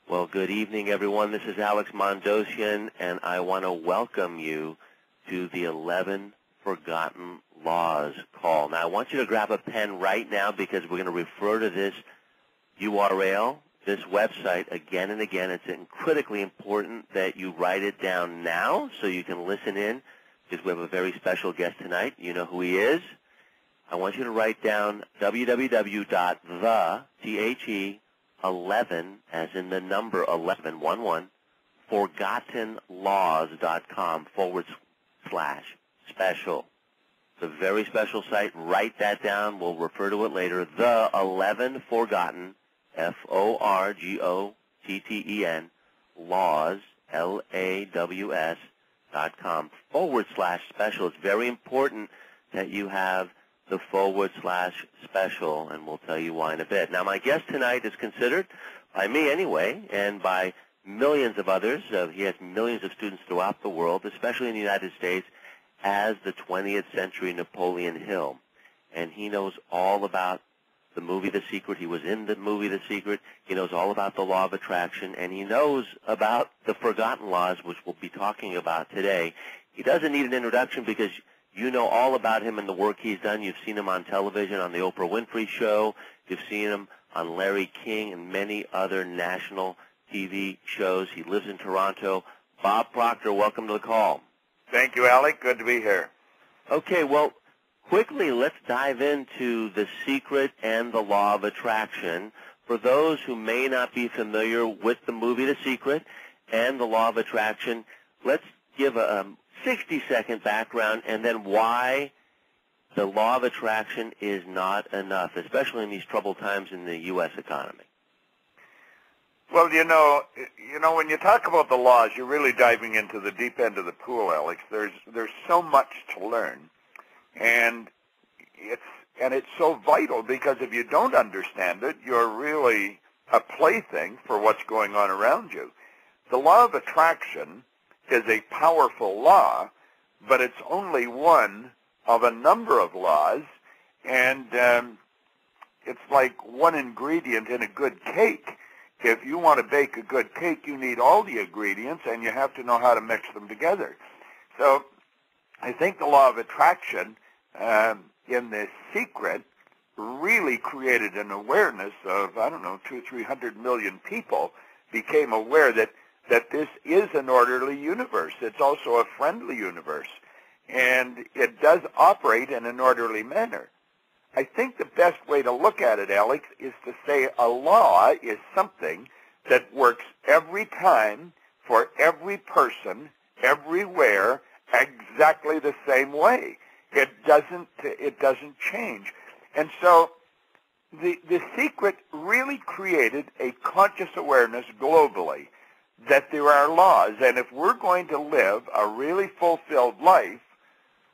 Well, good evening, everyone. This is Alex Mondosian, and I want to welcome you to the 11 Forgotten Laws call. Now, I want you to grab a pen right now because we're going to refer to this URL, this website, again and again. It's critically important that you write it down now so you can listen in because we have a very special guest tonight. You know who he is. I want you to write down www.the, 11, as in the number 11, forgottenlaws.com/special. It's a very special site. Write that down. We'll refer to it later. The 11 Forgotten, FORGOTTEN, laws, LAWS.com/special. It's very important that you have the /special, and we'll tell you why in a bit. Now, my guest tonight is considered, by me anyway, and by millions of others, he has millions of students throughout the world, especially in the United States, as the 20th century Napoleon Hill. And he knows all about the movie The Secret. He was in the movie The Secret. He knows all about the law of attraction, and he knows about the forgotten laws, which we'll be talking about today. He doesn't need an introduction because you know all about him and the work he's done. You've seen him on television on the Oprah Winfrey Show. You've seen him on Larry King and many other national TV shows. He lives in Toronto. Bob Proctor, welcome to the call. Thank you, Alec. Good to be here. Okay, well, quickly, let's dive into The Secret and the Law of Attraction. For those who may not be familiar with the movie The Secret and the Law of Attraction, let's give a 60-second background and then why the law of attraction is not enough, especially in these troubled times in the U.S. economy. Well, you know, when you talk about the laws, you're really diving into the deep end of the pool, Alex. There's so much to learn, and it's so vital because if you don't understand it, you're really a plaything for what's going on around you. The law of attraction is a powerful law, but it's only one of a number of laws, and it's like one ingredient in a good cake. If you want to bake a good cake, you need all the ingredients, and you have to know how to mix them together. So I think the law of attraction in The Secret really created an awareness of, 200-300 million people became aware that this is an orderly universe. It's also a friendly universe, and it does operate in an orderly manner. I think the best way to look at it, Alex, is to say a law is something that works every time for every person, everywhere, exactly the same way. It doesn't change. And so the Secret really created a conscious awareness globally that there are laws, and if we're going to live a really fulfilled life,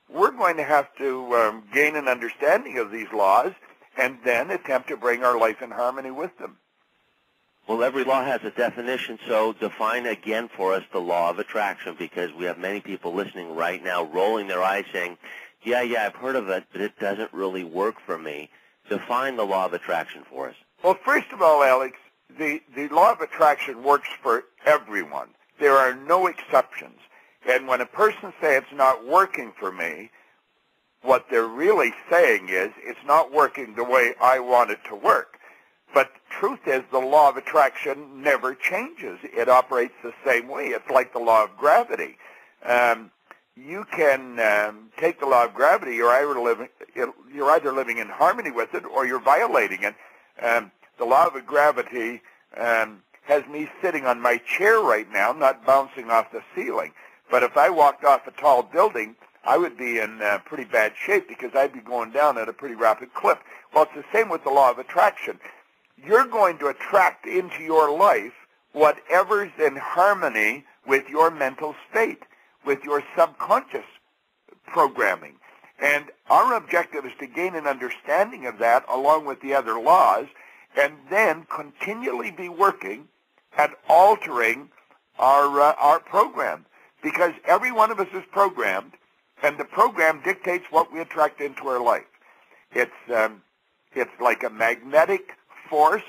we're going to have to gain an understanding of these laws and then attempt to bring our life in harmony with them. Well, every law has a definition, so define again for us the law of attraction, because we have many people listening right now rolling their eyes saying, yeah, I've heard of it, but it doesn't really work for me. Define the law of attraction for us. Well, first of all, Alex, the law of attraction works for everyone. There are no exceptions. And when a person says it's not working for me, what they're really saying is it's not working the way I want it to work. But the truth is the law of attraction never changes. It operates the same way. It's like the law of gravity. You can take the law of gravity. You're either living in harmony with it or you're violating it. The law of gravity has me sitting on my chair right now, not bouncing off the ceiling. But if I walked off a tall building, I would be in pretty bad shape because I'd be going down at a pretty rapid clip. Well, it's the same with the law of attraction. You're going to attract into your life whatever's in harmony with your mental state, with your subconscious programming. And our objective is to gain an understanding of that along with the other laws and then continually be working at altering our program. Because every one of us is programmed, and the program dictates what we attract into our life. It's like a magnetic force.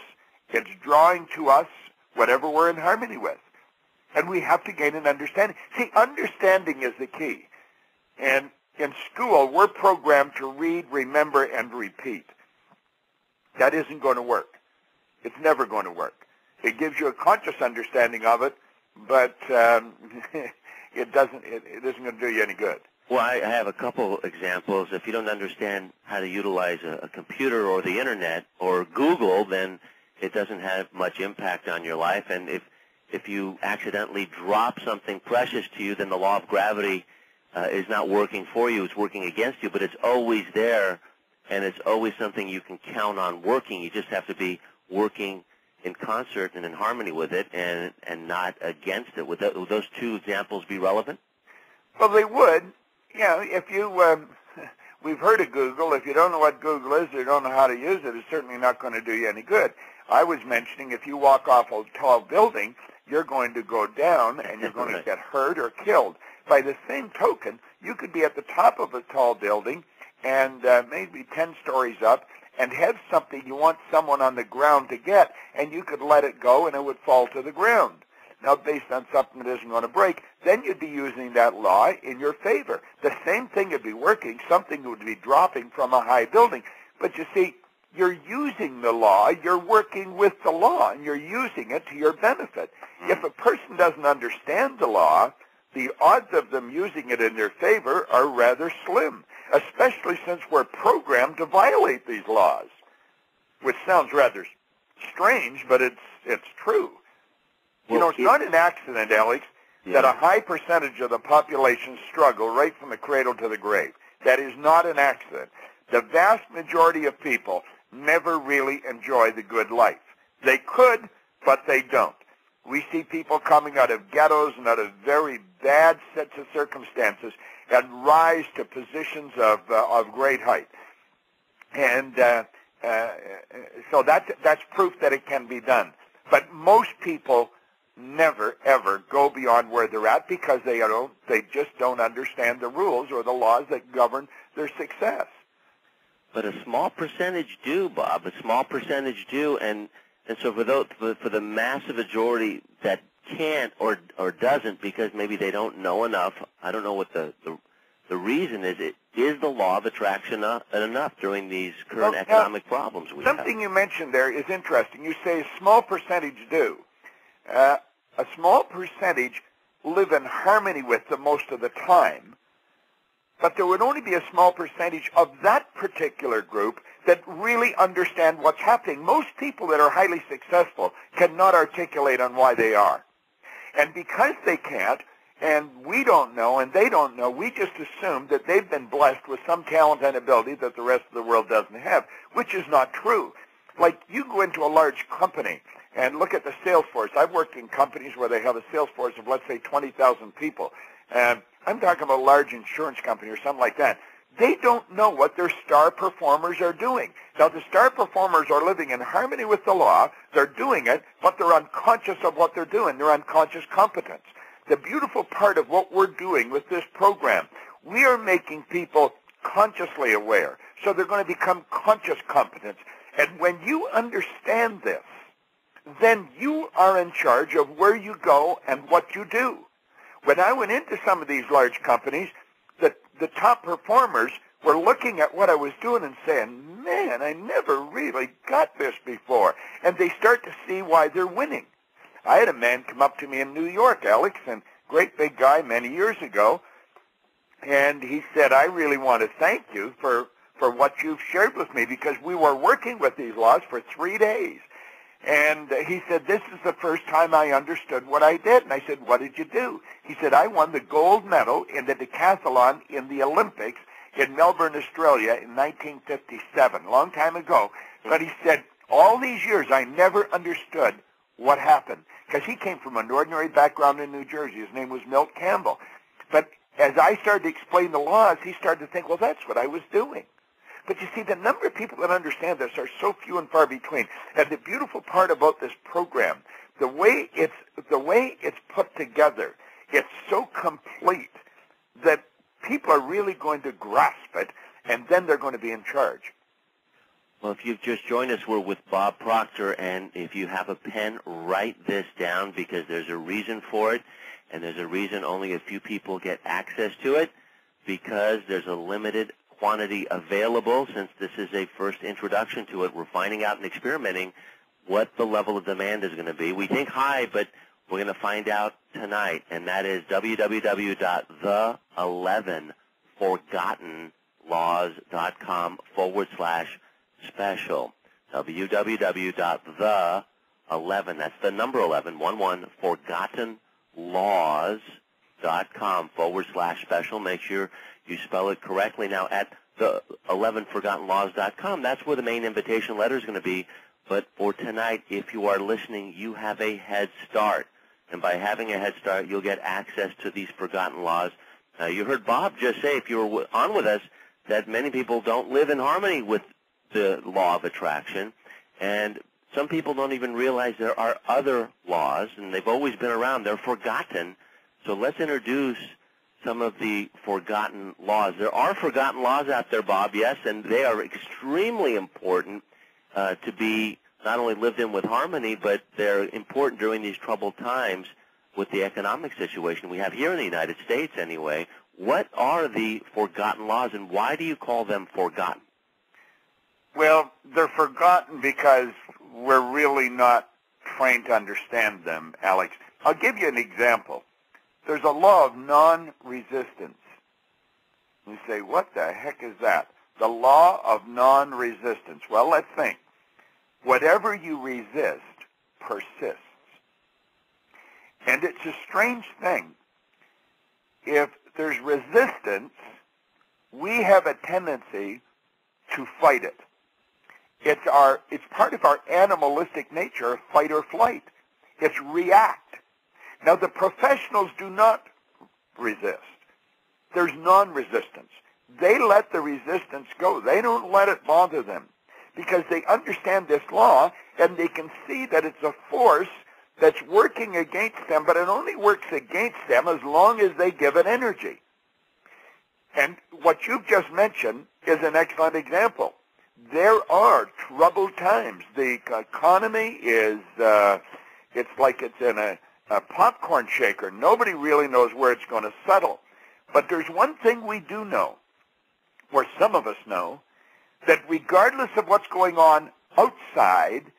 It's drawing to us whatever we're in harmony with. And we have to gain an understanding. See, understanding is the key. And in school, we're programmed to read, remember, and repeat. That isn't going to work. It's never going to work. It gives you a conscious understanding of it, but it isn't going to do you any good. Well, I have a couple examples. If you don't understand how to utilize a computer or the Internet or Google, then it doesn't have much impact on your life. And if you accidentally drop something precious to you, then the law of gravity is not working for you. It's working against you, but it's always there, and it's always something you can count on working. You just have to be working in concert and in harmony with it and not against it. Would those two examples be relevant? Well, they would. Yeah, if you, we've heard of Google. If you don't know what Google is or don't know how to use it, it's certainly not going to do you any good. I was mentioning if you walk off a tall building, you're going to go down and you're going to get hurt or killed. By the same token, you could be at the top of a tall building and maybe 10 stories up and have something you want someone on the ground to get, and you could let it go and it would fall to the ground. Now, based on something that isn't going to break, then you'd be using that law in your favor. The same thing would be working. Something would be dropping from a high building. But you see, you're using the law, you're working with the law, and you're using it to your benefit. If a person doesn't understand the law, the odds of them using it in their favor are rather slim, especially since we're programmed to violate these laws, which sounds rather strange, but it's true. Well, you know, it's not an accident, Alex, that a high percentage of the population struggle right from the cradle to the grave. That is not an accident. The vast majority of people never really enjoy the good life. They could, but they don't. We see people coming out of ghettos and out of very bad sets of circumstances and rise to positions of great height. And so that's proof that it can be done. But most people never, ever go beyond where they're at because they just don't understand the rules or the laws that govern their success. But a small percentage do, Bob. A small percentage do, and so for the massive majority that can't or doesn't because maybe they don't know enough, I don't know what the reason is. It is the law of attraction enough during these current economic problems we have. Something you mentioned there is interesting. You say a small percentage do. A small percentage live in harmony with them most of the time, but there would only be a small percentage of that particular group that really understand what's happening. Most people that are highly successful cannot articulate on why they are. And because they can't, and we don't know, and they don't know, we just assume that they've been blessed with some talent and ability that the rest of the world doesn't have, which is not true. Like, you go into a large company and look at the sales force. I've worked in companies where they have a sales force of, let's say, 20,000 people. I'm talking about a large insurance company or something like that. They don't know what their star performers are doing. Now, the star performers are living in harmony with the law. They're doing it, but they're unconscious of what they're doing. They're unconscious competence. The beautiful part of what we're doing with this program, we are making people consciously aware. So they're going to become conscious competence. And when you understand this, then you are in charge of where you go and what you do. When I went into some of these large companies, the top performers were looking at what I was doing and saying, man, I never really got this before. And they start to see why they're winning. I had a man come up to me in New York, Alex, and great big guy many years ago, and he said, I really want to thank you for what you've shared with me because we were working with these laws for 3 days. And he said, this is the first time I understood what I did. And I said, what did you do? He said, I won the gold medal in the decathlon in the Olympics in Melbourne, Australia in 1957, a long time ago. But he said, all these years I never understood what happened because he came from an ordinary background in New Jersey. His name was Milt Campbell. But as I started to explain the laws, he started to think, well, that's what I was doing. But you see, the number of people that understand this are so few and far between. And the beautiful part about this program, the way it's put together, it's so complete that people are really going to grasp it, and then they're going to be in charge. Well, if you've just joined us, we're with Bob Proctor, and if you have a pen, write this down because there's a reason for it, and there's a reason only a few people get access to it, because there's a limited quantity available. Since this is a first introduction to it, we're finding out and experimenting what the level of demand is going to be. We think high, but we're going to find out tonight, and that is www.the11forgottenlaws.com/special. www.the11, that's the number 11, forgottenlaws.com/special. Make sure you spell it correctly. Now, at the 11forgottenlaws.com, that's where the main invitation letter is going to be. But for tonight, if you are listening, you have a head start. And by having a head start, you'll get access to these forgotten laws. You heard Bob just say, if you were on with us, that many people don't live in harmony with the law of attraction. And some people don't even realize there are other laws, and they've always been around. They're forgotten. So let's introduce some of the forgotten laws. There are forgotten laws out there, Bob, yes, and they are extremely important to be not only lived in with harmony, but they're important during these troubled times with the economic situation we have here in the United States anyway. What are the forgotten laws, and why do you call them forgotten? Well, they're forgotten because we're really not trained to understand them, Alex. I'll give you an example. There's a law of non-resistance. You say, what the heck is that? The law of non-resistance. Well, let's think. Whatever you resist persists. And it's a strange thing. If there's resistance, we have a tendency to fight it. It's part of our animalistic nature, fight or flight. It's react. Now, the professionals do not resist. There's non-resistance. They let the resistance go. They don't let it bother them because they understand this law and they can see that it's a force that's working against them, but it only works against them as long as they give it energy. And what you've just mentioned is an excellent example. There are troubled times. The economy is, it's like it's in a popcorn shaker. Nobody really knows where it's going to settle. But there's one thing we do know, or some of us know, that regardless of what's going on outside,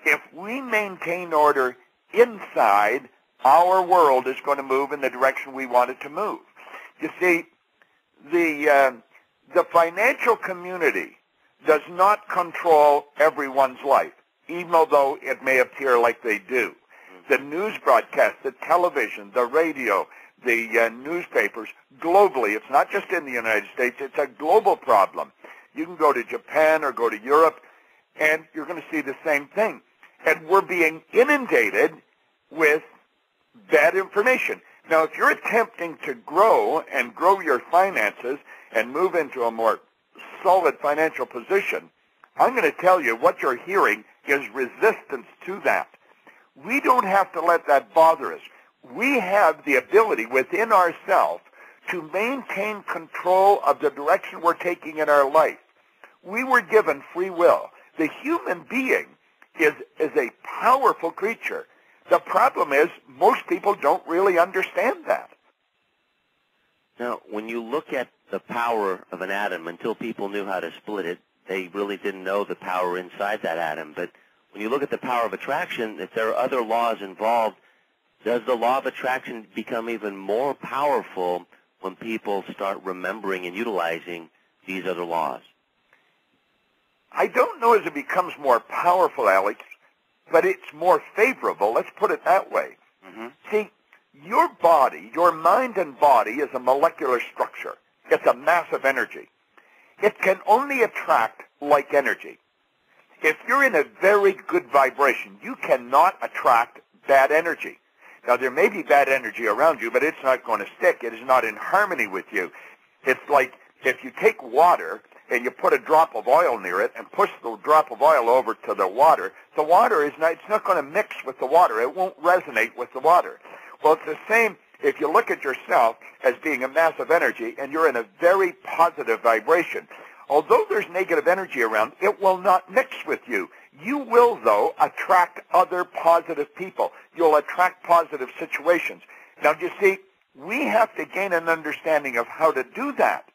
if we maintain order inside, our world is going to move in the direction we want it to move. You see, the financial community does not control everyone's life, even though it may appear like they do. The news broadcast, the television, the radio, the newspapers, globally, it's not just in the United States, it's a global problem. You can go to Japan or go to Europe, and you're going to see the same thing. And we're being inundated with bad information. Now, if you're attempting to grow and grow your finances and move into a more solid financial position, I'm going to tell you what you're hearing is resistance to that. We don't have to let that bother us. We have the ability within ourselves to maintain control of the direction we're taking in our life. We were given free will. The human being is a powerful creature. The problem is most people don't really understand that. Now, when you look at the power of an atom, until people knew how to split it, they really didn't know the power inside that atom. But when you look at the power of attraction, if there are other laws involved, does the law of attraction become even more powerful when people start remembering and utilizing these other laws? I don't know as it becomes more powerful, Alex, but it's more favorable. Let's put it that way. Mm-hmm. See, your body, your mind and body is a molecular structure. It's a mass of energy. It can only attract like energy. If you're in a very good vibration, you cannot attract bad energy. Now, there may be bad energy around you, but it's not going to stick. It is not in harmony with you. It's like if you take water and you put a drop of oil near it and push the drop of oil over to the water is not, it's not going to mix with the water. It won't resonate with the water. Well, it's the same if you look at yourself as being a mass of energy and you're in a very positive vibration. although there's negative energy around, it will not mix with you. You will, though, attract other positive people. You'll attract positive situations. Now, you see, we have to gain an understanding of how to do that,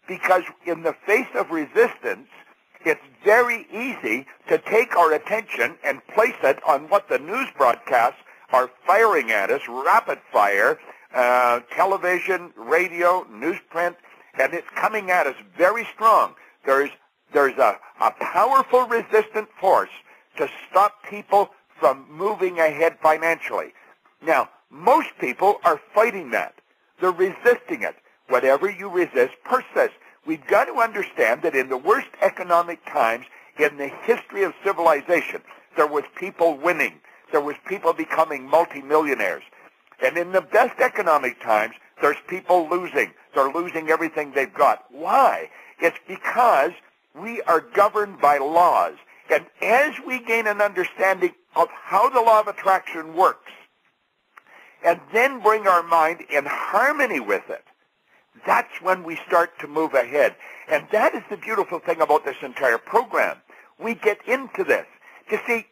because in the face of resistance, it's very easy to take our attention and place it on what the news broadcasts are firing at us, rapid fire, television, radio, newsprint, and it's coming at us very strong. There's a powerful resistant force to stop people from moving ahead financially. Now, most people are fighting that. They're resisting it. Whatever you resist persists. We've got to understand that in the worst economic times in the history of civilization, there was people winning. There was people becoming multimillionaires. And in the best economic times, there's people losing. They're losing everything they've got. Why? It's because we are governed by laws. And as we gain an understanding of how the law of attraction works, and then bring our mind in harmony with it, that's when we start to move ahead. And that is the beautiful thing about this entire program. We get into this. You see,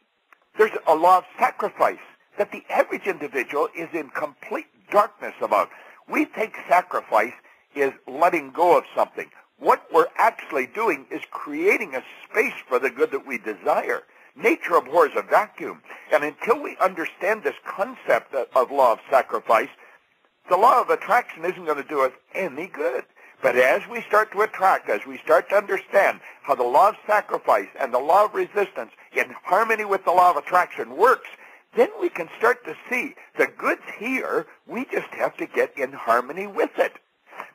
there's a law of sacrifice that the average individual is in complete darkness about. We think sacrifice is letting go of something. What we're actually doing is creating a space for the good that we desire. Nature abhors a vacuum. And until we understand this concept of law of sacrifice, the law of attraction isn't going to do us any good. But as we start to attract, as we start to understand how the law of sacrifice and the law of resistance in harmony with the law of attraction works, then we can start to see the good's here. We just have to get in harmony with it.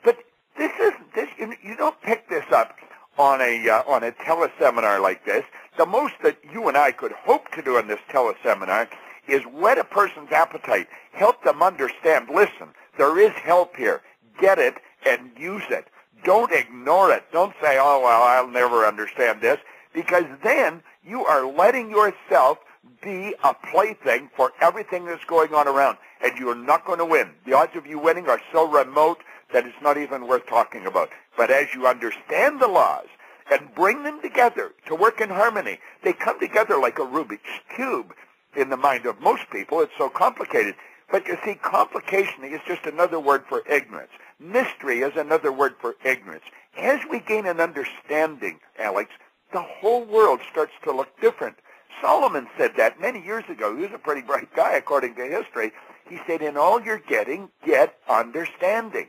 But you don't pick this up on a teleseminar like this. The most that you and I could hope to do in this teleseminar is whet a person's appetite, help them understand, listen, there is help here. Get it and use it. Don't ignore it. Don't say, oh, well, I'll never understand this, because then you are letting yourself be a plaything for everything that's going on around, and you're not going to win. The odds of you winning are so remote that it's not even worth talking about. But as you understand the laws and bring them together to work in harmony, they come together like a Rubik's Cube. In the mind of most people, it's so complicated. But you see, complication is just another word for ignorance. Mystery is another word for ignorance. As we gain an understanding, Alex, the whole world starts to look different. Solomon said that many years ago. He was a pretty bright guy, according to history. He said, in all you're getting, get understanding.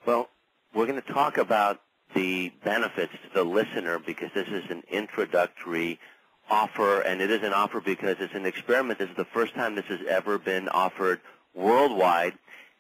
Well, we're going to talk about the benefits to the listener, because this is an introductory offer, and it is an offer because it's an experiment. This is the first time this has ever been offered worldwide.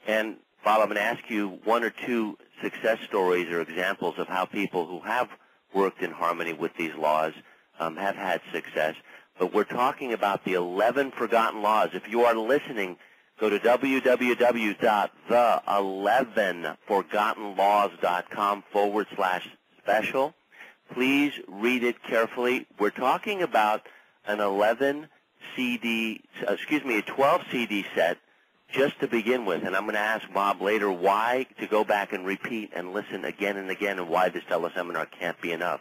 And, Bob, I'm going to ask you one or two success stories or examples of how people who have worked in harmony with these laws have had success. But we're talking about the 11 forgotten laws. If you are listening, go to www.the11forgottenlaws.com/special. Please read it carefully. We're talking about an 12 CD set just to begin with. And I'm going to ask Bob later why to go back and repeat and listen again and again, and why this teleseminar can't be enough.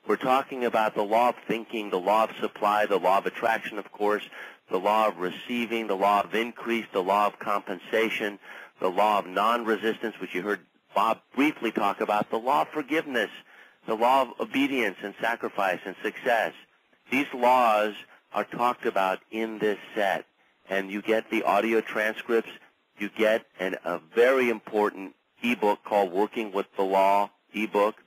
We're talking about the law of thinking, the law of supply, the law of attraction, of course, the law of receiving, the law of increase, the law of compensation, the law of non-resistance, which you heard Bob briefly talk about, the law of forgiveness, the law of obedience and sacrifice and success. These laws are talked about in this set, and you get the audio transcripts. You get a very important ebook called Working with the Law ebook,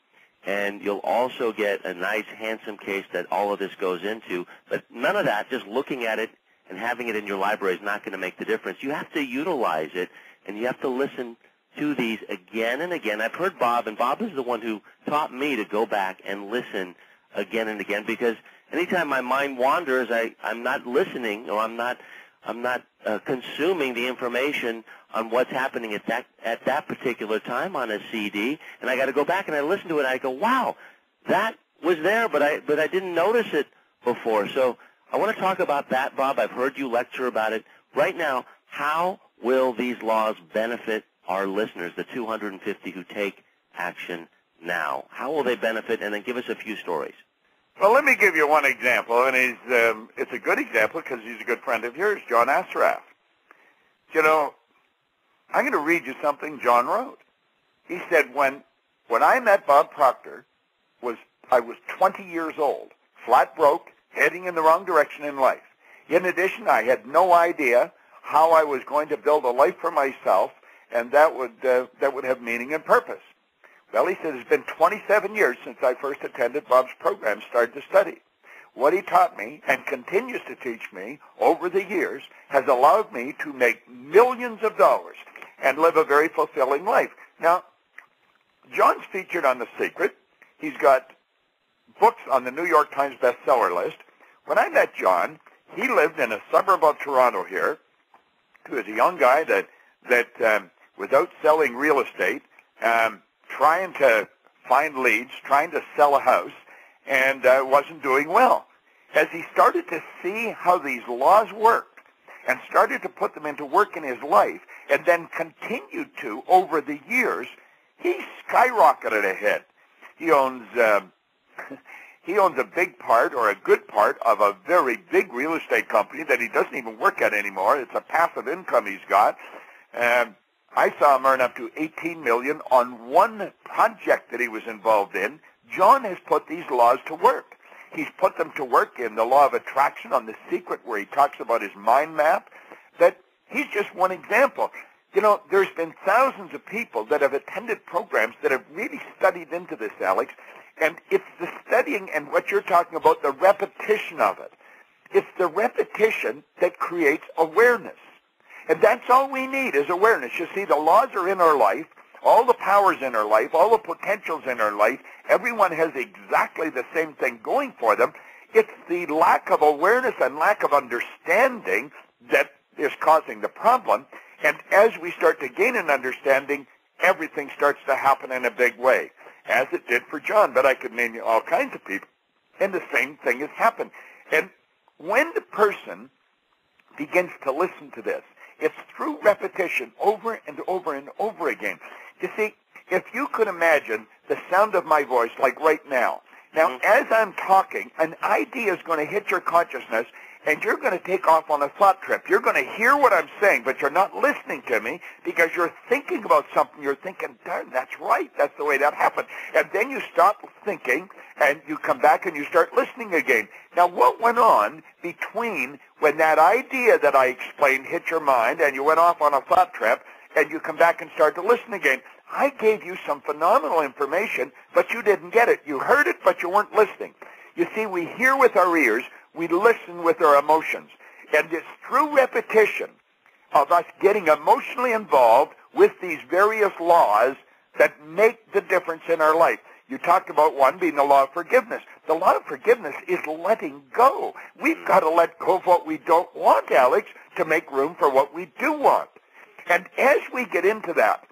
and you'll also get a nice, handsome case that all of this goes into. But none of that, just looking at it and having it in your library, is not going to make the difference. You have to utilize it, and you have to listen to these again and again. I've heard Bob, and Bob is the one who taught me to go back and listen again and again, because anytime my mind wanders, I'm not listening, or I'm not consuming the information on what's happening at that particular time on a CD, and I got to go back and I listen to it. And I go, wow, that was there, but I didn't notice it before. So I want to talk about that, Bob. I've heard you lecture about it. Right now, how will these laws benefit our listeners, the 250 who take action now? How will they benefit? And then give us a few stories. Well, let me give you one example, and it's a good example because he's a good friend of yours, John Asraf. You know, I'm going to read you something John wrote. He said, when I met Bob Proctor, I was 20 years old, flat broke, heading in the wrong direction in life. In addition, I had no idea how I was going to build a life for myself, and that would have meaning and purpose. Well, he said, it's been 27 years since I first attended Bob's program, started to study. What he taught me and continues to teach me over the years has allowed me to make millions of dollars and live a very fulfilling life. Now, John's featured on The Secret. He's got books on the New York Times bestseller list. When I met John, he lived in a suburb of Toronto here. He was a young guy that was out selling real estate, trying to find leads, trying to sell a house, and wasn't doing well. As he started to see how these laws worked and started to put them into work in his life, and then continued to over the years, he skyrocketed ahead. He owns a big part or a good part of a very big real estate company that he doesn't even work at anymore. It's a passive income he's got. I saw him earn up to $18 million on one project that he was involved in. John has put these laws to work. He's put them to work in the law of attraction on The Secret, where he talks about his mind map. That he's just one example. You know, there's been thousands of people that have attended programs that have really studied into this, Alex, and it's the studying and what you're talking about, the repetition of it. It's the repetition that creates awareness. And that's all we need is awareness. You see, the laws are in our life, all the powers in our life, all the potentials in our life. Everyone has exactly the same thing going for them. It's the lack of awareness and lack of understanding that is causing the problem. And as we start to gain an understanding, everything starts to happen in a big way, as it did for John. But I could name you all kinds of people. And the same thing has happened. And when the person begins to listen to this, it's through repetition over and over and over again. You see, if you could imagine the sound of my voice like right now. Now, as I'm talking, an idea is going to hit your consciousness, and you're going to take off on a thought trip. You're going to hear what I'm saying, but you're not listening to me because you're thinking about something. You're thinking, darn, that's right. That's the way that happened. And then you stop thinking, and you come back and you start listening again. Now, what went on between when that idea that I explained hit your mind and you went off on a thought trip and you come back and start to listen again? I gave you some phenomenal information, but you didn't get it. You heard it, but you weren't listening. You see, we hear with our ears, we listen with our emotions. And it's through repetition of us getting emotionally involved with these various laws that make the difference in our life. You talked about one being the law of forgiveness. The law of forgiveness is letting go. We've got to let go of what we don't want, Alex, to make room for what we do want. And as we get into that,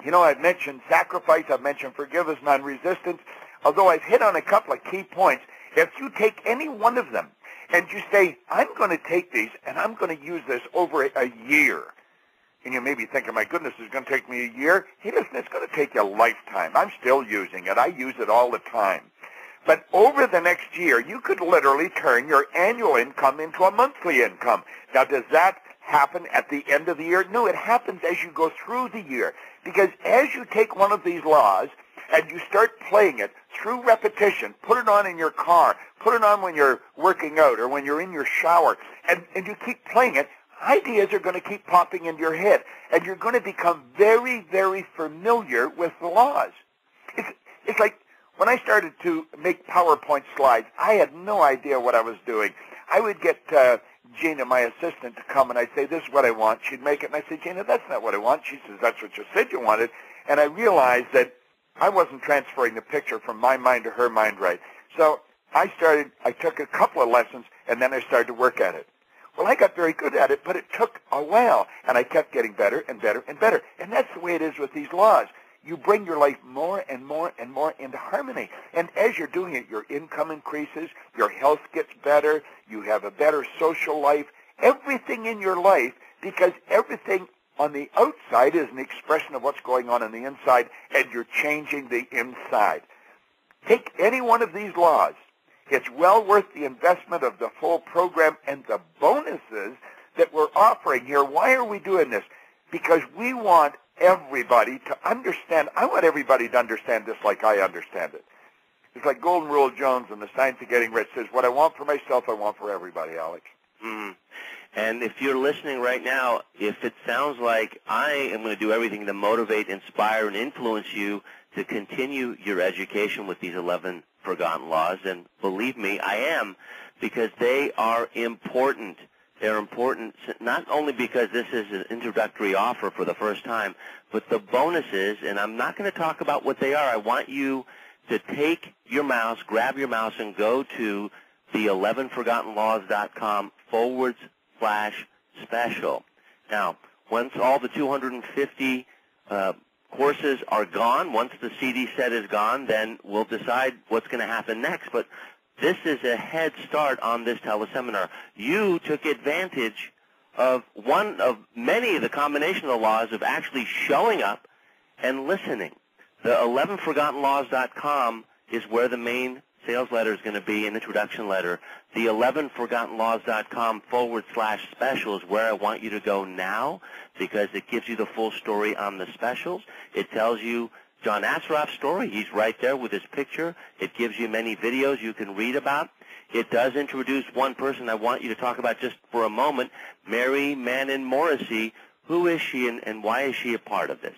you know, I've mentioned sacrifice, I've mentioned forgiveness, non-resistance. Although I've hit on a couple of key points, if you take any one of them and you say, I'm going to take these and I'm going to use this over a year, and you may be thinking, my goodness, it's going to take me a year. Hey, listen, it's going to take you a lifetime. I'm still using it. I use it all the time. But over the next year, you could literally turn your annual income into a monthly income. Now, does that happen at the end of the year? No, it happens as you go through the year. Because as you take one of these laws and you start playing it through repetition, put it on in your car, put it on when you're working out or when you're in your shower, and you keep playing it, ideas are going to keep popping into your head. And you're going to become very, very familiar with the laws. It's like when I started to make PowerPoint slides, I had no idea what I was doing. I would get Gina, my assistant, to come, and I'd say, this is what I want. She'd make it, and I'd say, Gina, that's not what I want. She says, that's what you said you wanted. And I realized that I wasn't transferring the picture from my mind to her mind right. So I took a couple of lessons, and then I started to work at it. Well, I got very good at it, but it took a while, and I kept getting better and better and better. And that's the way it is with these laws. You bring your life more and more and more into harmony. And as you're doing it, your income increases, your health gets better, you have a better social life, everything in your life, because everything on the outside is an expression of what's going on the inside, and you're changing the inside. Take any one of these laws. It's well worth the investment of the full program and the bonuses that we're offering here. Why are we doing this? Because we want everybody to understand. I want everybody to understand this like I understand it. It's like Golden Rule Jones in The Science of Getting Rich says, what I want for myself, I want for everybody, Alex. Mm-hmm. And if you're listening right now, if it sounds like I am going to do everything to motivate, inspire, and influence you to continue your education with these 11 forgotten laws, then believe me, I am, because they are important. They're important not only because this is an introductory offer for the first time, but the bonuses, and I'm not going to talk about what they are. I want you to take your mouse, grab your mouse, and go to the 11forgottenlaws.com/special. Now, once all the 250 courses are gone, once the CD set is gone, then we'll decide what's going to happen next. But this is a head start on this teleseminar. You took advantage of one of many of the combination of the laws of actually showing up and listening. The 11forgottenlaws.com is where the main sales letter is going to be, an introduction letter. The 11forgottenlaws.com/special is where I want you to go now, because it gives you the full story on the specials. It tells you John Asaraf's story. He's right there with his picture. It gives you many videos you can read about. It does introduce one person I want you to talk about just for a moment, Mary Morrissey. Who is she and why is she a part of this?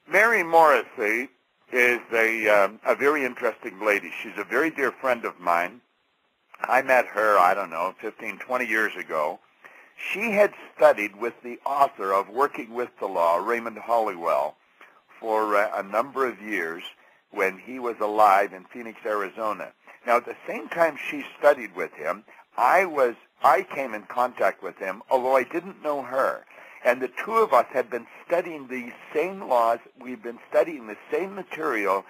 Mary Morrissey is a very interesting lady. She's a very dear friend of mine. I met her, 15, 20 years ago. She had studied with the author of Working with the Law, Raymond Hollywell, for a number of years when he was alive in Phoenix, Arizona. Now, at the same time she studied with him, I came in contact with him, although I didn't know her. And the two of us had been studying these same laws. We've been studying the same material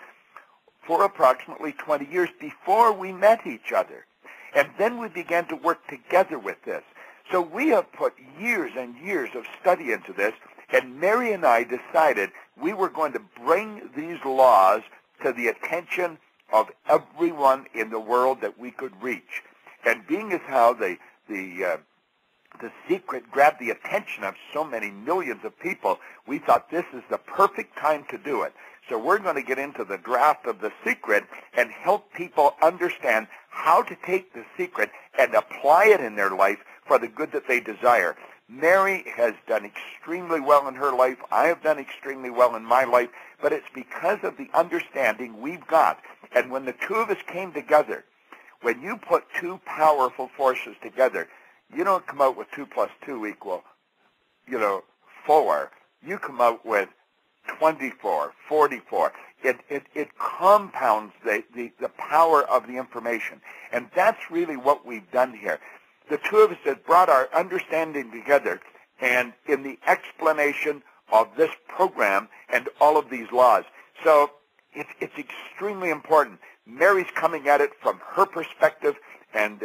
for approximately 20 years before we met each other. And then we began to work together with this. So we have put years and years of study into this, and Mary and I decided we were going to bring these laws to the attention of everyone in the world that we could reach. And being as how the secret grabbed the attention of so many millions of people, we thought this is the perfect time to do it. So we're going to get into the draft of the secret and help people understand how to take the secret and apply it in their life for the good that they desire. Mary has done extremely well in her life. I have done extremely well in my life, but it's because of the understanding we've got. And when the two of us came together, when you put two powerful forces together, you don't come out with 2 + 2 equal, 4. You come out with 24, 44. It compounds the power of the information. And that's really what we've done here. The two of us have brought our understanding together, and in the explanation of this program and all of these laws. So it's extremely important. Mary's coming at it from her perspective, and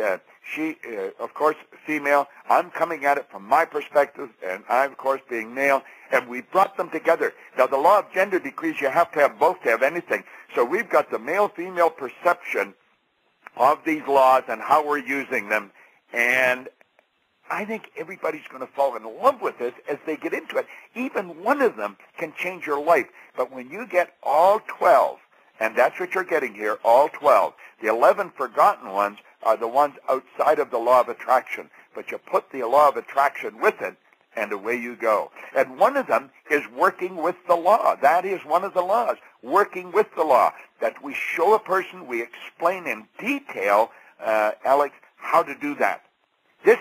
she, of course, female. I'm coming at it from my perspective, and I, of course, being male. And we brought them together. Now, the law of gender decrees you have to have both to have anything. So we've got the male-female perception of these laws and how we're using them. And I think everybody's going to fall in love with this as they get into it. Even one of them can change your life. But when you get all 12, and that's what you're getting here, all 12, the 11 forgotten ones are the ones outside of the law of attraction. But you put the law of attraction with it, and away you go. And one of them is working with the law. That is one of the laws, working with the law. That we show a person, we explain in detail, Alex, how to do that. This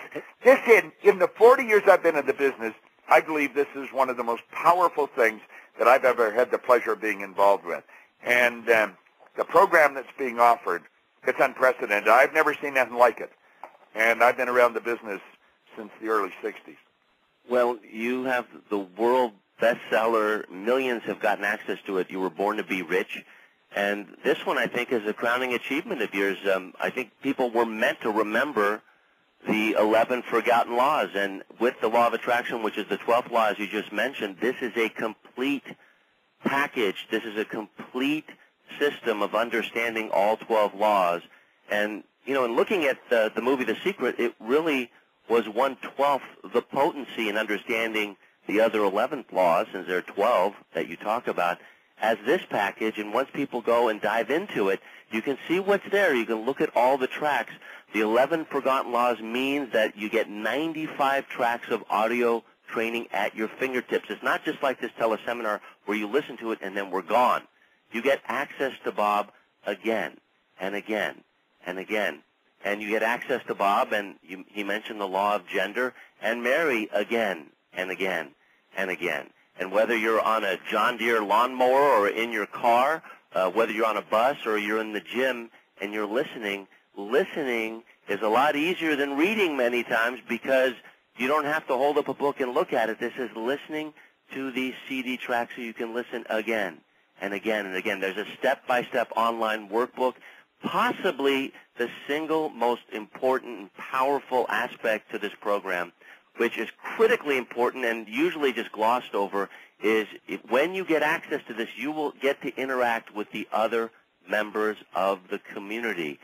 in the 40 years I've been in the business, I believe this is one of the most powerful things that I've ever had the pleasure of being involved with. And the program that's being offered, it's unprecedented. I've never seen anything like it. And I've been around the business since the early 60s. Well, you have the world bestseller. Millions have gotten access to it. You were born to be rich. And this one, I think, is a crowning achievement of yours. I think people were meant to remember the 11 forgotten laws. And with the law of attraction, which is the 12th law, as you just mentioned, this is a complete package. This is a complete system of understanding all 12 laws. And, you know, in looking at the movie The Secret, it really was 1/12 the potency in understanding the other 11 laws, since there are 12 that you talk about, as this package. And once people go and dive into it, you can see what's there. You can look at all the tracks. The 11 forgotten laws means that you get 95 tracks of audio training at your fingertips. It's not just like this teleseminar where you listen to it and then we're gone. You get access to Bob again and again and again. And you get access to Bob, and he mentioned the law of gender, and Mary again and again and again. And whether you're on a John Deere lawnmower or in your car, whether you're on a bus or you're in the gym and you're listening is a lot easier than reading many times, because you don't have to hold up a book and look at it. This is listening to these CD tracks so you can listen again and again and again. There's a step-by-step online workbook. Possibly the single most important and powerful aspect to this program, which is critically important and usually just glossed over, is when you get access to this, you will get to interact with the other members of the community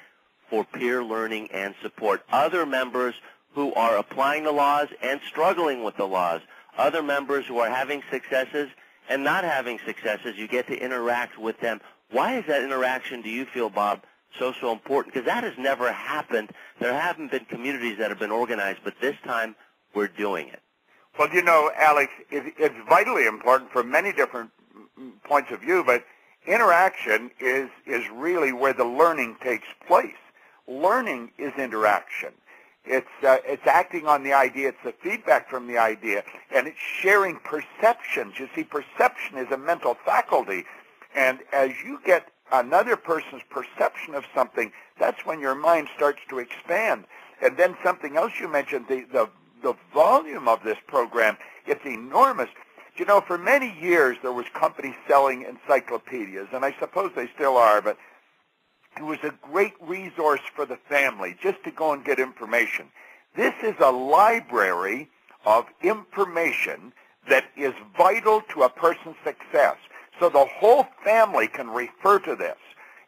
for peer learning and support. Other members who are applying the laws and struggling with the laws. Other members who are having successes and not having successes. You get to interact with them. Why is that interaction, do you feel, Bob, so important? Because that has never happened. There haven't been communities that have been organized, but this time we're doing it. Well, you know, Alex, it's vitally important for many different points of view, but interaction is really where the learning takes place. Learning is interaction. It's acting on the idea. It's the feedback from the idea, and it's sharing perceptions. You see, perception is a mental faculty, and as you get another person's perception of something, that's when your mind starts to expand. And then something else you mentioned, the volume of this program, it's enormous. You know, for many years there was companies selling encyclopedias, and I suppose they still are, but it was a great resource for the family just to go and get information. This is a library of information that is vital to a person's success. So the whole family can refer to this.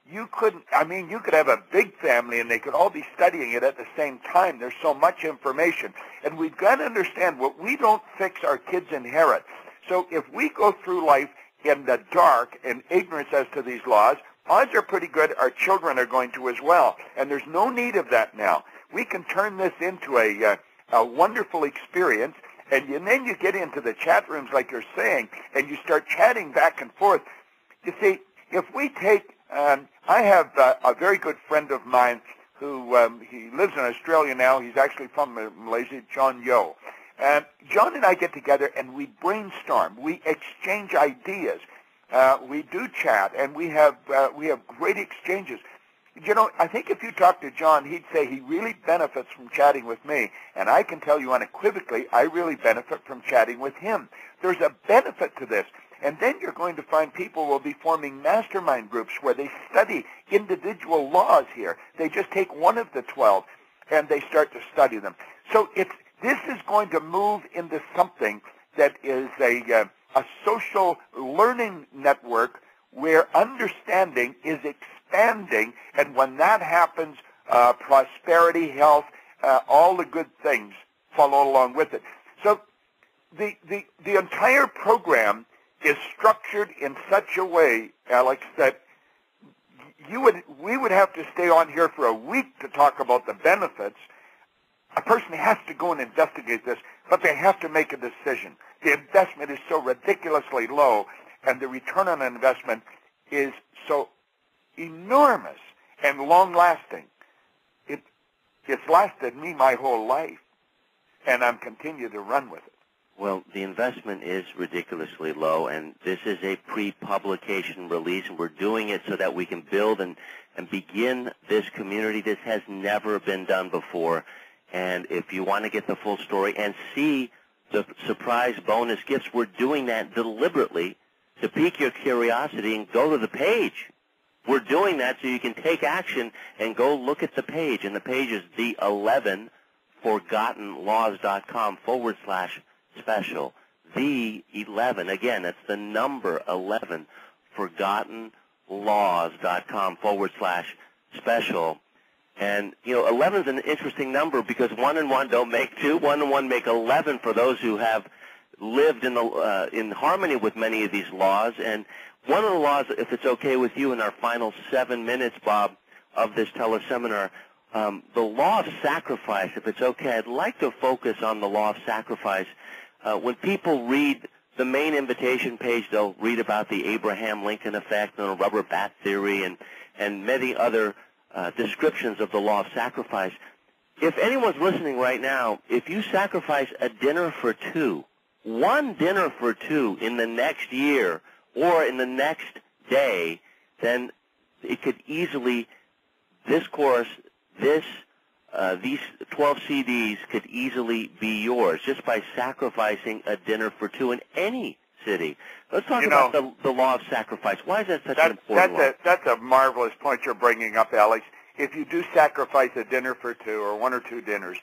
You could have a big family and they could all be studying it at the same time. There's so much information. And we've got to understand, what we don't fix, our kids inherit. So if we go through life in the dark and ignorance as to these laws, odds are pretty good our children are going to as well. And there's no need of that now. We can turn this into a wonderful experience. And then you get into the chat rooms, like you're saying, and you start chatting back and forth. You see, if we take, I have a very good friend of mine who he lives in Australia now. He's actually from Malaysia, John Yo. John and I get together and we brainstorm. We exchange ideas. We do chat, and we have great exchanges. You know, I think if you talk to John, he'd say he really benefits from chatting with me. And I can tell you unequivocally, I really benefit from chatting with him. There's a benefit to this. And then you're going to find people will be forming mastermind groups where they study individual laws here. They just take one of the 12 and they start to study them. So this is going to move into something that is a social learning network where understanding is expanding, and when that happens, prosperity, health, all the good things follow along with it. So the entire program is structured in such a way, Alex, that we would have to stay on here for a week to talk about the benefits. A person has to go and investigate this, but they have to make a decision. The investment is so ridiculously low, and the return on investment is so enormous and long-lasting. It's lasted me my whole life, and I'm continuing to run with it. Well, the investment is ridiculously low, and this is a pre-publication release, and we're doing it so that we can build and begin this community. This has never been done before, and if you want to get the full story and see the surprise bonus gifts, we're doing that deliberately to pique your curiosity and go to the page. We're doing that so you can take action and go look at the page, and the page is the 11 forgottenlaws.com/special. The 11, again, that's the number 11, forgottenlaws.com/special. And, 11 is an interesting number because 1 and 1 don't make 2. 1 and 1 make 11 for those who have lived in harmony with many of these laws. And one of the laws, if it's okay with you, in our final 7 minutes, Bob, of this teleseminar, the law of sacrifice, if it's okay, I'd like to focus on the law of sacrifice. When people read the main invitation page, they'll read about the Abraham Lincoln effect and the rubber bat theory and many other descriptions of the law of sacrifice. If anyone's listening right now, if you sacrifice a dinner for 2, one dinner for 2 in the next year or in the next day, then it could easily, this course, these 12 CDs could easily be yours just by sacrificing a dinner for 2 in any city. Let's talk about the law of sacrifice. Why is that such an important law? That's a marvelous point you're bringing up, Alex. If you do sacrifice a dinner for 2 or 1 or 2 dinners,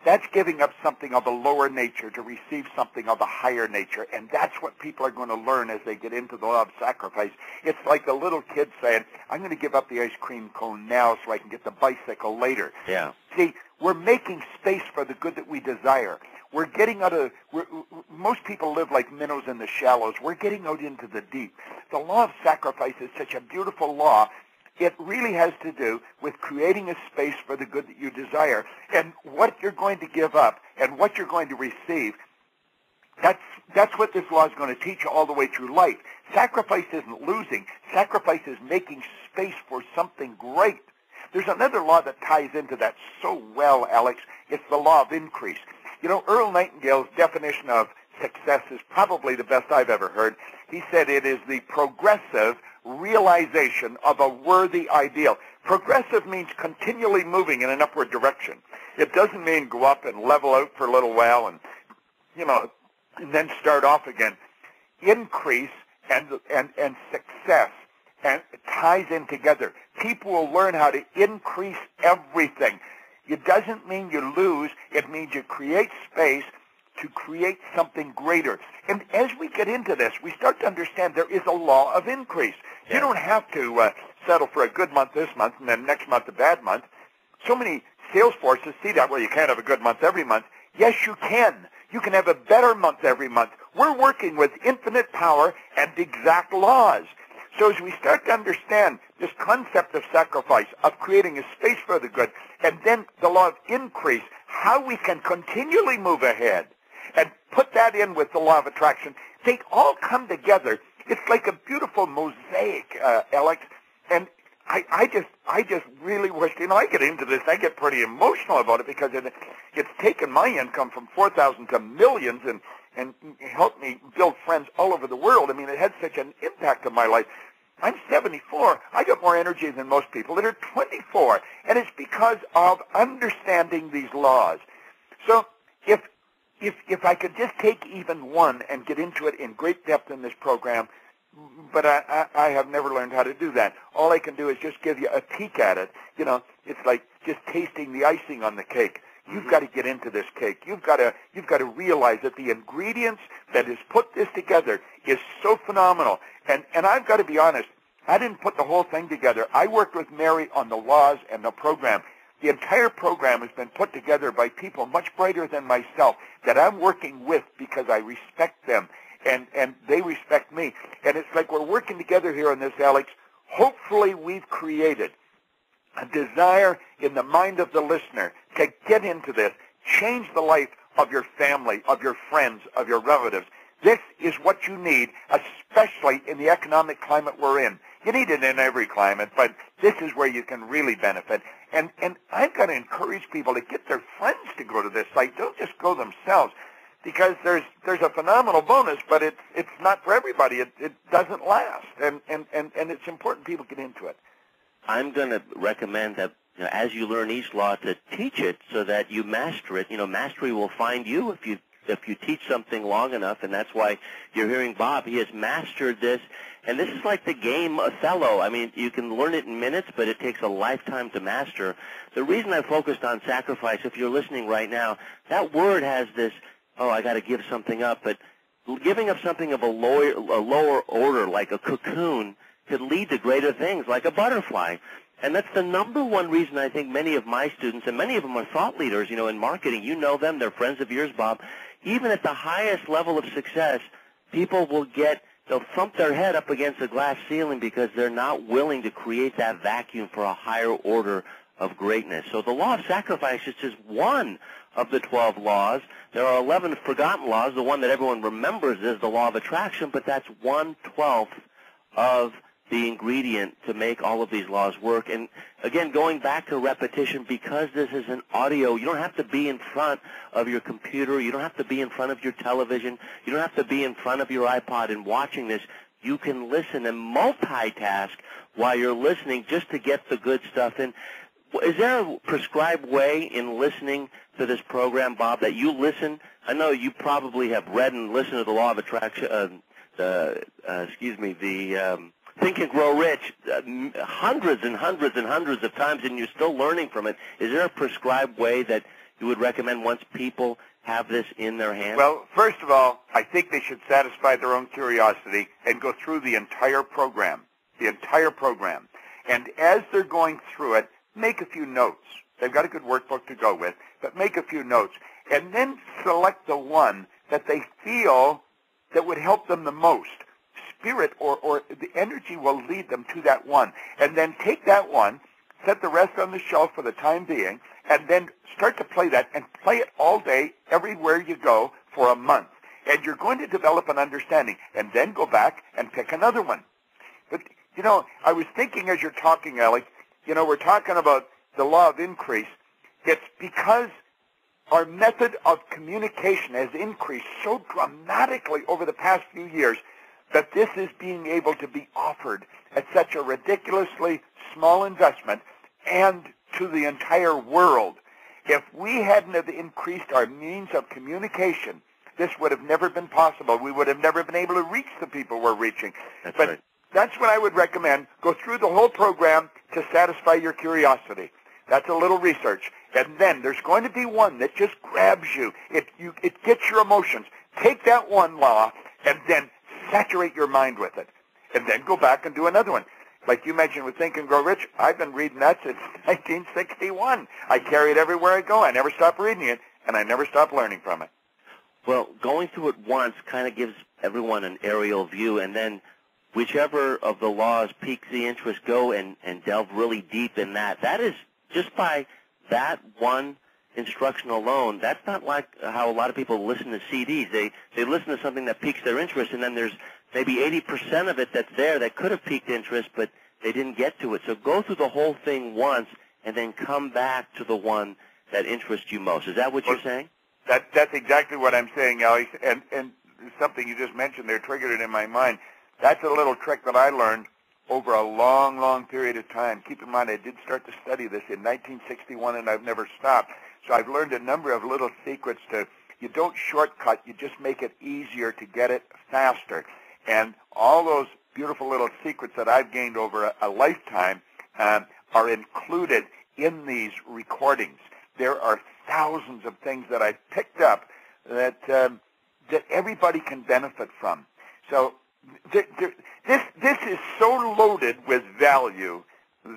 that's giving up something of a lower nature to receive something of a higher nature, and that's what people are going to learn as they get into the law of sacrifice. It's like the little kid saying, I'm going to give up the ice cream cone now so I can get the bicycle later. Yeah. See, we're making space for the good that we desire. We're getting out of, most people live like minnows in the shallows. We're getting out into the deep. The law of sacrifice is such a beautiful law. It really has to do with creating a space for the good that you desire. And what you're going to give up and what you're going to receive, that's what this law is going to teach you all the way through life. Sacrifice isn't losing. Sacrifice is making space for something great. There's another law that ties into that so well, Alex. It's the law of increase. Earl Nightingale's definition of success is probably the best I've ever heard. He said it is the progressive realization of a worthy ideal. Progressive means continually moving in an upward direction. It doesn't mean go up and level out for a little while and then start off again. Increase and success and it ties in together. People will learn how to increase everything. It doesn't mean you lose. It means you create space to create something greater. And as we get into this, we start to understand there is a law of increase. Yeah. You don't have to settle for a good month this month and then next month a bad month. So many sales forces see that, well, you can't have a good month every month. Yes, you can. You can have a better month every month. We're working with infinite power and exact laws. So as we start to understand this concept of sacrifice, of creating a space for the good, and then the law of increase, how we can continually move ahead, and put that in with the law of attraction, they all come together. It's like a beautiful mosaic, Alex. And I just really wish, I get into this, I get pretty emotional about it because it's taken my income from 4,000 to millions and helped me build friends all over the world. I mean, it had such an impact on my life. I'm 74. I got more energy than most people that are 24. And it's because of understanding these laws. So if I could just take even one and get into it in great depth in this program, but I have never learned how to do that. All I can do is just give you a peek at it. It's like just tasting the icing on the cake. You've got to get into this cake. You've got to realize that the ingredients that has put this together is so phenomenal. And I've got to be honest, I didn't put the whole thing together. I worked with Mary on the laws and the program. The entire program has been put together by people much brighter than myself that I'm working with because I respect them and they respect me. And it's like we're working together here on this, Alex. Hopefully we've created a desire in the mind of the listener to get into this, change the life of your family, of your friends, of your relatives. This is what you need, especially in the economic climate we're in. You need it in every climate, but this is where you can really benefit. And I've got to encourage people to get their friends to go to this site. Don't just go themselves, because there's a phenomenal bonus, but it's not for everybody. It doesn't last, and it's important people get into it. I'm going to recommend that as you learn each law to teach it so that you master it. Mastery will find you if if you teach something long enough, and that's why you're hearing Bob, he has mastered this. And this is like the game Othello. I mean, you can learn it in minutes, but it takes a lifetime to master. The reason I focused on sacrifice, if you're listening right now, that word has this, oh, I got to give something up, but giving up something of a lower order, like a cocoon, could lead to greater things, like a butterfly. And that's the number one reason I think many of my students, and many of them are thought leaders, in marketing. You know them. They're friends of yours, Bob. Even at the highest level of success, people they'll thump their head up against a glass ceiling because they're not willing to create that vacuum for a higher order of greatness. So the law of sacrifice is just one of the 12 laws. There are 11 forgotten laws. The one that everyone remembers is the law of attraction, but that's 1/12 of the ingredient to make all of these laws work. And again, going back to repetition, because this is an audio, you don't have to be in front of your computer, you don't have to be in front of your television, you don't have to be in front of your iPod and watching this. You can listen and multitask while you're listening just to get the good stuff in. Is there a prescribed way in listening to this program, Bob, that you listen? I know you probably have read and listened to the law of attraction, Think and Grow Rich hundreds and hundreds and hundreds of times, and you're still learning from it. Is there a prescribed way that you would recommend once people have this in their hands? Well, first of all, I think they should satisfy their own curiosity and go through the entire program. And as they're going through it, make a few notes. They've got a good workbook to go with, but make a few notes. And then select the one that they feel that would help them the most. Spirit or the energy will lead them to that one. And then take that one, set the rest on the shelf for the time being, and then start to play that and play it all day, everywhere you go, for a month. And you're going to develop an understanding, and then go back and pick another one. But, I was thinking as you're talking, Alec, we're talking about the law of increase. It's because our method of communication has increased so dramatically over the past few years that this is being able to be offered at such a ridiculously small investment and to the entire world. If we hadn't have increased our means of communication, this would have never been possible. We would have never been able to reach the people we're reaching. That's but right. That's what I would recommend. Go through the whole program to satisfy your curiosity. That's a little research. And then there's going to be one that just grabs you. It gets your emotions. Take that one law and then saturate your mind with it. And then go back and do another one. Like you mentioned with Think and Grow Rich, I've been reading that since 1961. I carry it everywhere I go. I never stop reading it, and I never stop learning from it. Well, going through it once kind of gives everyone an aerial view, and then whichever of the laws piques the interest, go and delve really deep in that. That is, just by that one instruction alone, that's not like how a lot of people listen to CDs. They listen to something that piques their interest, and then there's maybe 80% of it that's there that could have piqued interest, but they didn't get to it. So go through the whole thing once, and then come back to the one that interests you most. Is that what you're saying? That's exactly what I'm saying, Alex. And something you just mentioned there triggered it in my mind. That's a little trick that I learned over a long, long period of time. Keep in mind, I did start to study this in 1961, and I've never stopped. So I've learned a number of little secrets you don't shortcut, you just make it easier to get it faster. And all those beautiful little secrets that I've gained over a lifetime are included in these recordings. There are thousands of things that I've picked up that everybody can benefit from. So this is so loaded with value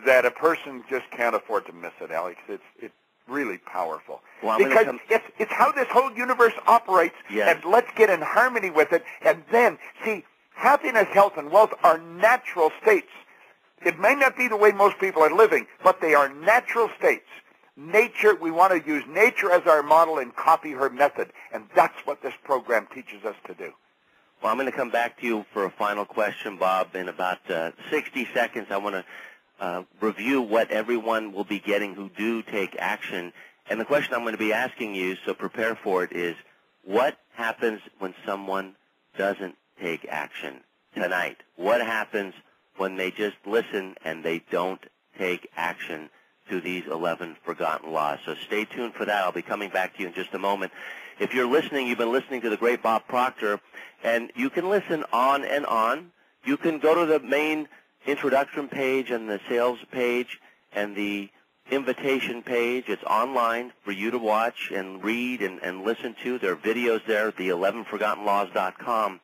that a person just can't afford to miss it, Alex. It's really powerful. Well, because it's how this whole universe operates, yes. And let's get in harmony with it. And then, see, happiness, health, and wealth are natural states. It may not be the way most people are living, but they are natural states. Nature, we want to use nature as our model and copy her method. And that's what this program teaches us to do. Well, I'm going to come back to you for a final question, Bob. In about 60 seconds, I want to review what everyone will be getting who do take action. And the question I'm going to be asking you, so prepare for it, is what happens when someone doesn't take action tonight? What happens when they just listen and they don't take action to these 11 forgotten laws? So stay tuned for that. I'll be coming back to you in just a moment. If you're listening, you've been listening to the great Bob Proctor, and you can listen on and on. You can go to the main introduction page and the sales page and the invitation page. It's online for you to watch and read and listen to. There are videos there at the 11forgottenlaws.com.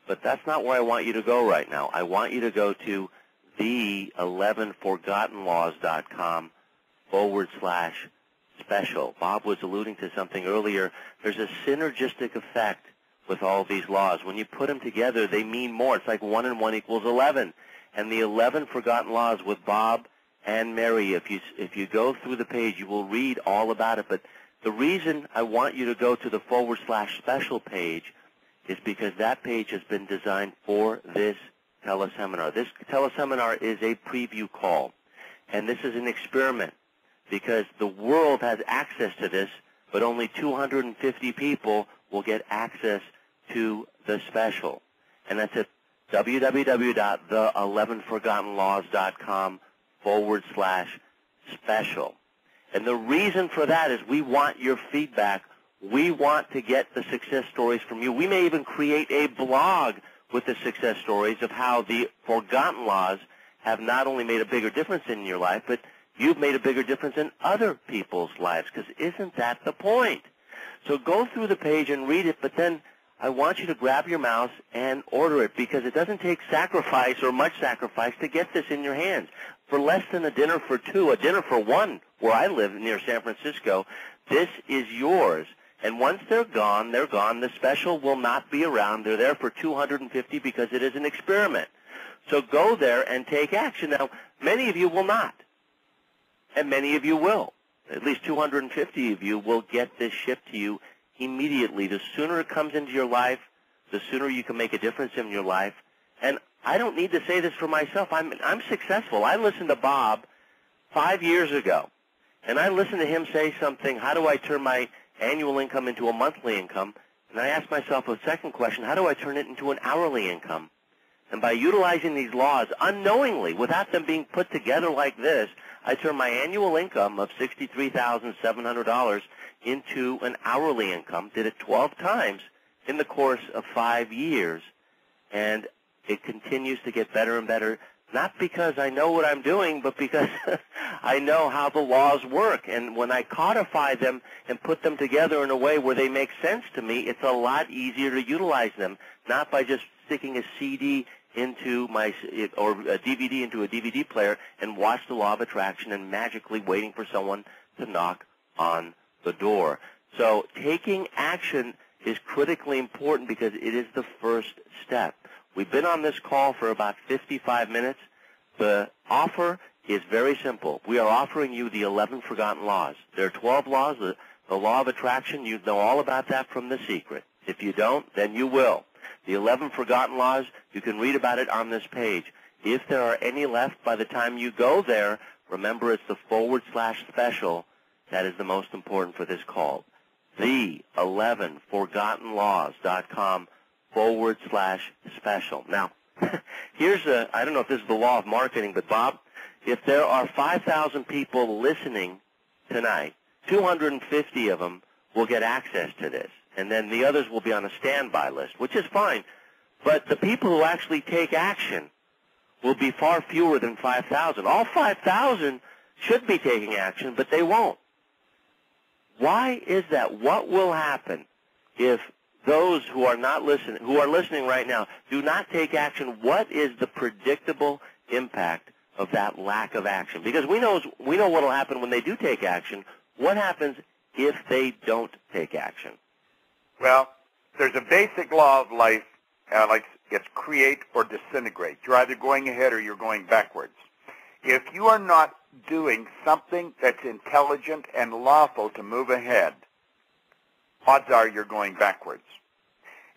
But that's not where I want you to go right now. I want you to go to the 11forgottenlaws.com/special. Bob was alluding to something earlier. There's a synergistic effect with all these laws. When you put them together, they mean more. It's like 1 and 1 equals 11. And the 11 Forgotten Laws with Bob and Mary, if you go through the page, you will read all about it. But the reason I want you to go to the /special page is because that page has been designed for this teleseminar. This teleseminar is a preview call, and this is an experiment because the world has access to this, but only 250 people will get access to the special. And that's at www.the11forgottenlaws.com/special. And the reason for that is we want your feedback. We want to get the success stories from you. We may even create a blog with the success stories of how the forgotten laws have not only made a bigger difference in your life, but you've made a bigger difference in other people's lives, because isn't that the point? So go through the page and read it, but then I want you to grab your mouse and order it, because it doesn't take sacrifice or much sacrifice to get this in your hands. For less than a dinner for two, a dinner for one, where I live near San Francisco, this is yours. And once they're gone, they're gone. The special will not be around. They're there for 250 because it is an experiment. So go there and take action. Now, many of you will not, and many of you will. At least 250 of you will get this shipped to you immediately. The sooner it comes into your life, the sooner you can make a difference in your life. And I don't need to say this for myself. I'm successful. I listened to Bob 5 years ago, and I listened to him say something, how do I turn my annual income into a monthly income? And I asked myself a second question, how do I turn it into an hourly income? And by utilizing these laws unknowingly, without them being put together like this, I turned my annual income of $63,700 into an hourly income, did it 12 times in the course of 5 years. And it continues to get better and better, not because I know what I'm doing, but because I know how the laws work. And when I codify them and put them together in a way where they make sense to me, it's a lot easier to utilize them, not by just sticking a CD into or a DVD into a DVD player and watch the law of attraction and magically waiting for someone to knock on the door. So taking action is critically important because it is the first step. We've been on this call for about 55 minutes. The offer is very simple. We are offering you the 11 Forgotten Laws. There are 12 laws. The law of attraction, you know all about that from The Secret. If you don't, then you will. The 11 Forgotten Laws, you can read about it on this page. If there are any left by the time you go there, remember it's the /special that is the most important for this call. The 11forgottenlaws.com /special. Now, here's I don't know if this is the law of marketing, but Bob, if there are 5,000 people listening tonight, 250 of them will get access to this. And then the others will be on a standby list, which is fine. But the people who actually take action will be far fewer than 5,000. All 5,000 should be taking action, but they won't. Why is that? What will happen if those who are not listening, who are listening right now, do not take action? What is the predictable impact of that lack of action? Because we know what will happen when they do take action. What happens if they don't take action? Well, there's a basic law of life, Alex. It's create or disintegrate. You're either going ahead or you're going backwards. If you are not doing something that's intelligent and lawful to move ahead, odds are you're going backwards.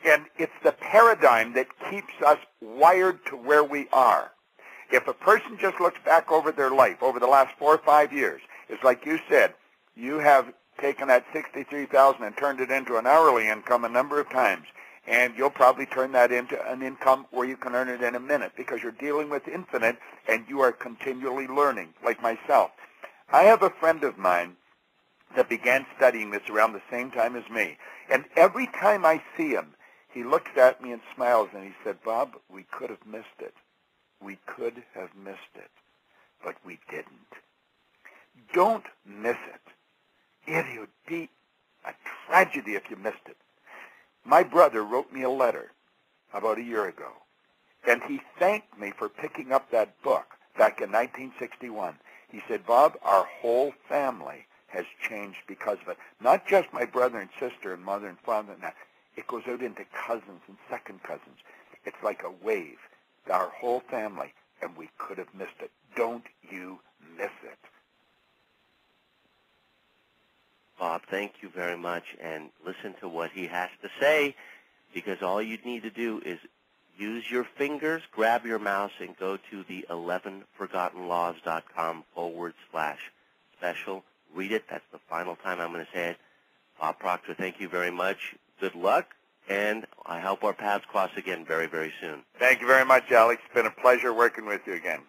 And it's the paradigm that keeps us wired to where we are. If a person just looks back over their life, over the last 4 or 5 years, it's like you said, you have taken that $63,000 and turned it into an hourly income a number of times. And you'll probably turn that into an income where you can earn it in a minute because you're dealing with infinite and you are continually learning, like myself. I have a friend of mine that began studying this around the same time as me. And every time I see him, he looks at me and smiles, and he said, Bob, we could have missed it. We could have missed it, but we didn't. Don't miss it. It would be a tragedy if you missed it. My brother wrote me a letter about a year ago, and he thanked me for picking up that book back in 1961. He said, Bob, our whole family has changed because of it. Not just my brother and sister and mother and father and that. It goes out into cousins and second cousins. It's like a wave. Our whole family, and we could have missed it. Don't you miss it. Bob, thank you very much, and listen to what he has to say, because all you need to do is use your fingers, grab your mouse, and go to the 11forgottenlaws.com/special. Read it. That's the final time I'm going to say it. Bob Proctor, thank you very much. Good luck, and I hope our paths cross again very, very soon. Thank you very much, Alex. It's been a pleasure working with you again.